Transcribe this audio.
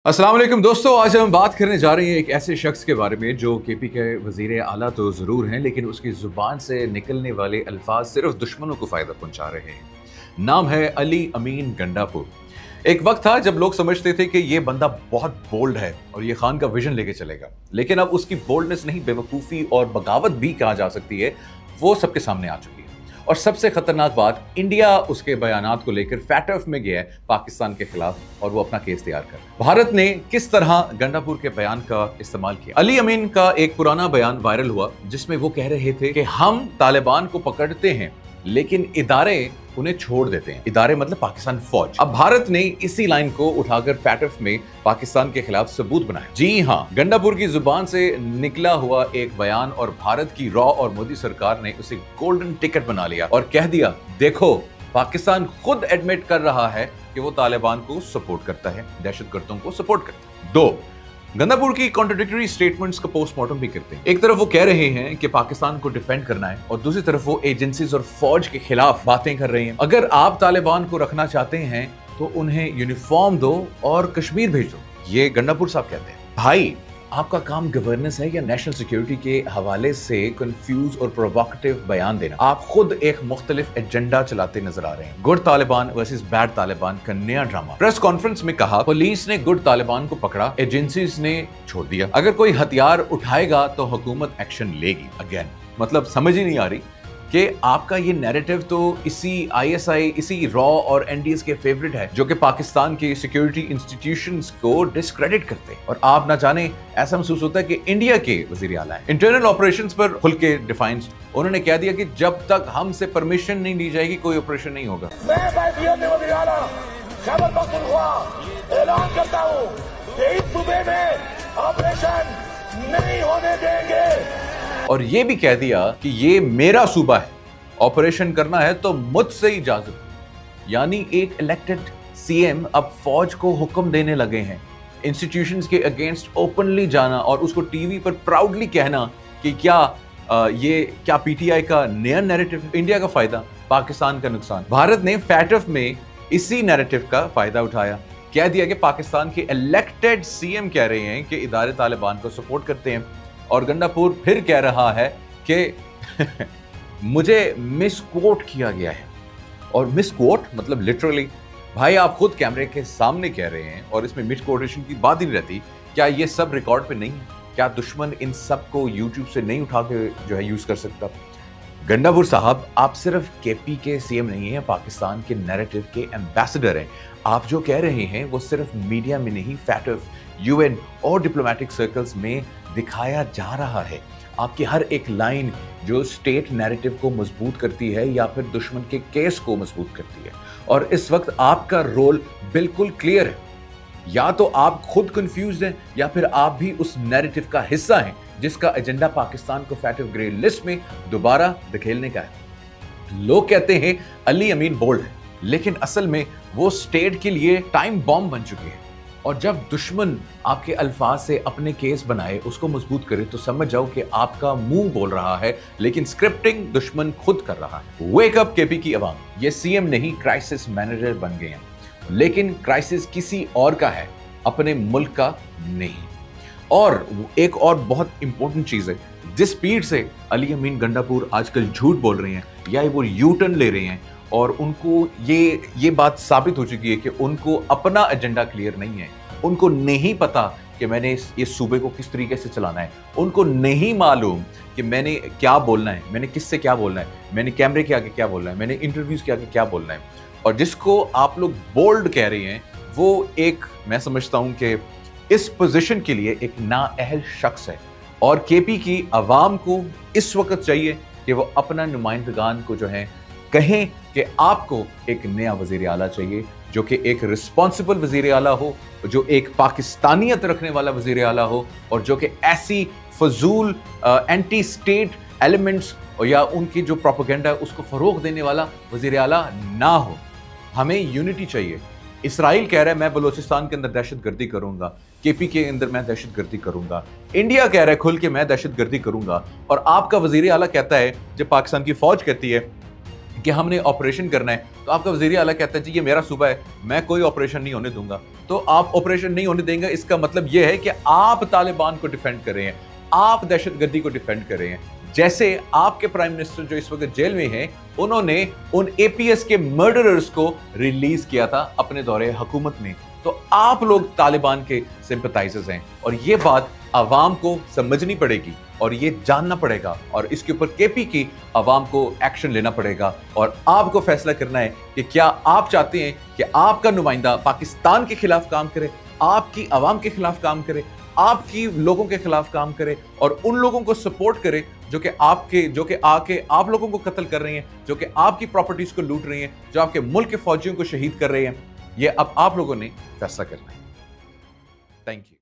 अस्सलाम वालेकुम दोस्तों, आज हम बात करने जा रहे हैं एक ऐसे शख्स के बारे में जो केपी के वज़ीर आला तो ज़रूर हैं, लेकिन उसकी ज़ुबान से निकलने वाले अल्फाज सिर्फ दुश्मनों को फ़ायदा पहुंचा रहे हैं। नाम है अली अमीन गंडापुर। एक वक्त था जब लोग समझते थे कि ये बंदा बहुत बोल्ड है और ये खान का विजन लेके चलेगा, लेकिन अब उसकी बोल्डनेस नहीं बेवकूफ़ी और बगावत भी कहा जा सकती है, वो सबके सामने आ चुकी है। और सबसे खतरनाक बात, इंडिया उसके बयानात को लेकर फैटफ में गया है पाकिस्तान के खिलाफ और वो अपना केस तैयार कर। भारत ने किस तरह गंडापुर के बयान का इस्तेमाल किया? अली अमीन का एक पुराना बयान वायरल हुआ जिसमें वो कह रहे थे कि हम तालिबान को पकड़ते हैं लेकिन इदारे उन्हें छोड़ देते हैं। इदारे मतलब पाकिस्तान फौज। अब भारत ने इसी लाइन को उठाकर फैटफ में पाकिस्तान के खिलाफ सबूत बनाया। जी हाँ, गंडापुर की जुबान से निकला हुआ एक बयान और भारत की रॉ और मोदी सरकार ने उसे गोल्डन टिकट बना लिया और कह दिया, देखो पाकिस्तान खुद एडमिट कर रहा है कि वो तालिबान को सपोर्ट करता है, दहशतगर्दों को सपोर्ट करता है। दो, गंडापुर की कॉन्ट्राडिक्टरी स्टेटमेंट्स का पोस्टमार्टम भी करते हैं। एक तरफ वो कह रहे हैं कि पाकिस्तान को डिफेंड करना है और दूसरी तरफ वो एजेंसीज और फौज के खिलाफ बातें कर रहे हैं। अगर आप तालिबान को रखना चाहते हैं तो उन्हें यूनिफॉर्म दो और कश्मीर भेज दो, ये गंडापुर साहब कहते हैं। भाई, आपका काम गवर्नेंस है या नेशनल सिक्योरिटी के हवाले से कंफ्यूज और प्रोवोकेटिव बयान देना? आप खुद एक मुख्तलिफ एजेंडा चलाते नजर आ रहे हैं। Good Taliban versus bad Taliban का नया ड्रामा। प्रेस कॉन्फ्रेंस में कहा, पुलिस ने गुड तालिबान को पकड़ा, एजेंसीज ने छोड़ दिया। अगर कोई हथियार उठाएगा तो हुकूमत एक्शन लेगी। अगेन मतलब समझ ही नहीं आ रही कि आपका ये नैरेटिव तो इसी आईएसआई, इसी रॉ और एनडीएस के फेवरेट है जो कि पाकिस्तान के सिक्योरिटी इंस्टीट्यूशंस को डिस्क्रेडिट करते हैं। और आप ना जाने ऐसा महसूस होता है कि इंडिया के वजीर आला है। इंटरनल ऑपरेशंस पर खुल के डिफाइंस उन्होंने कह दिया कि जब तक हमसे परमिशन नहीं ली जाएगी कोई ऑपरेशन नहीं होगा। मैं वजीर आला खैबर पख्तूनख्वा ऐलान करता हूं कि इस सूबे में ऑपरेशन नहीं होने देंगे। और ये भी कह दिया कि ये मेरा सूबा है, ऑपरेशन करना है तो मुझसे इजाजत। यानी एक इलेक्टेड सीएम अब फौज को हुक्म देने लगे हैं, इंस्टीट्यूशंस के अगेंस्ट ओपनली जाना और उसको टीवी पर प्राउडली कहना कि ये क्या पीटीआई का नया नैरेटिव, इंडिया का फायदा पाकिस्तान का नुकसान। भारत ने फैटफ में इसी नैरेटिव का फायदा उठाया, कह दिया कि पाकिस्तान के इलेक्टेड सीएम कह रहे हैं कि इदारे तालिबान को सपोर्ट करते हैं। और गंडापुर फिर कह रहा है कि मुझे मिसकोट किया गया है। और मिसकोट मतलब लिटरली, भाई आप खुद कैमरे के सामने कह रहे हैं और इसमें मिसकोटेशन की बात ही नहीं रहती। क्या ये सब रिकॉर्ड पे नहीं है? क्या दुश्मन इन सब को यूट्यूब से नहीं उठा के जो है यूज कर सकता? गंडापुर साहब, आप सिर्फ केपी के सीएम नहीं है, पाकिस्तान के नैरेटिव के एम्बेसडर हैं। आप जो कह रहे हैं वो सिर्फ मीडिया में नहीं, फैटफ, यूएन और डिप्लोमेटिक सर्कल्स में दिखाया जा रहा है। आपकी हर एक लाइन जो स्टेट नैरेटिव को मजबूत करती है या फिर दुश्मन के केस को मजबूत करती है। और इस वक्त आपका रोल बिल्कुल क्लियर है, या तो आप खुद कंफ्यूज्ड हैं या फिर आप भी उस नैरेटिव का हिस्सा हैं जिसका एजेंडा पाकिस्तान को फैटफ ग्रे लिस्ट में दोबारा धकेलने का है। लोग कहते हैं अली अमीन बोल्ड है, लेकिन असल में वो स्टेट के लिए टाइम बॉम्ब बन चुके हैं। और जब दुश्मन आपके अल्फाज से अपने केस बनाए, उसको मजबूत करे, तो समझ जाओ कि आपका मुंह बोल रहा है लेकिन स्क्रिप्टिंग दुश्मन खुद कर रहा है। वेक अप केपी की अवाम, ये सीएम नहीं क्राइसिस मैनेजर बन गए हैं, लेकिन क्राइसिस किसी और का है, अपने मुल्क का नहीं। और एक और बहुत इंपॉर्टेंट चीज है, जिस स्पीड से अली अमीन गंडापुर आजकल झूठ बोल रहे हैं या वो यू टर्न ले रहे हैं, और उनको ये बात साबित हो चुकी है कि उनको अपना एजेंडा क्लियर नहीं है। उनको नहीं पता कि मैंने इस सूबे को किस तरीके से चलाना है। उनको नहीं मालूम कि मैंने क्या बोलना है, मैंने किससे क्या बोलना है, मैंने कैमरे के आगे क्या बोलना है, मैंने इंटरव्यूज के आगे क्या बोलना है। और जिसको आप लोग बोल्ड कह रहे हैं, वो एक, मैं समझता हूं कि इस पोजीशन के लिए एक नाअहल शख्स है। और केपी की आवाम को इस वक्त चाहिए कि वो अपना नुमाइंदगान को जो है कहें कि आपको एक नया वजीर आला चाहिए जो कि एक रिस्पॉन्सिबल वजीर आला हो, जो एक पाकिस्तानियत रखने वाला वजीर आला हो, और जो कि ऐसी फजूल एंटी स्टेट एलिमेंट्स या उनकी जो प्रोपेगेंडा है उसको फरोग देने वाला वजीर आला ना हो। हमें यूनिटी चाहिए। इसराइल कह रहा है मैं बलोचिस्तान के अंदर दहशतगर्दी करूंगा, केपी के अंदर मैं दहशतगर्दी करूंगा, इंडिया कह रहा है खुल के मैं दहशतगर्दी करूंगा, और आपका वजीर आला कहता है, जब पाकिस्तान की फौज कहती है कि हमने ऑपरेशन करना है, तो आपका वज़ीर आला कहता है जी ये मेरा सूबा है, मैं कोई ऑपरेशन नहीं होने दूंगा। तो आप ऑपरेशन नहीं होने देंगे, इसका मतलब यह है कि आप तालिबान को डिफेंड कर रहे हैं, आप दहशतगर्दी को डिफेंड कर रहे हैं। जैसे आपके प्राइम मिनिस्टर जो इस वक्त जेल में हैं, उन्होंने उन एपीएस के मर्डरर्स को रिलीज किया था अपने दौरे हुकूमत में। तो आप लोग तालिबान के सिंपथाइजर्स हैं और ये बात आवाम को समझनी पड़ेगी और ये जानना पड़ेगा और इसके ऊपर केपी की आवाम को एक्शन लेना पड़ेगा और आपको फैसला करना है कि क्या आप चाहते हैं कि आपका नुमाइंदा पाकिस्तान के खिलाफ काम करे, आपकी आवाम के खिलाफ काम करे, आपकी लोगों के खिलाफ काम करे और उन लोगों को सपोर्ट करे जो कि आके आप लोगों को कत्ल कर रहे हैं, जो कि आपकी प्रॉपर्टीज को लूट रहे हैं, जो आपके मुल्क के फौजियों को शहीद कर रहे हैं। ये अब आप लोगों ने फैसला करना है। Thank you.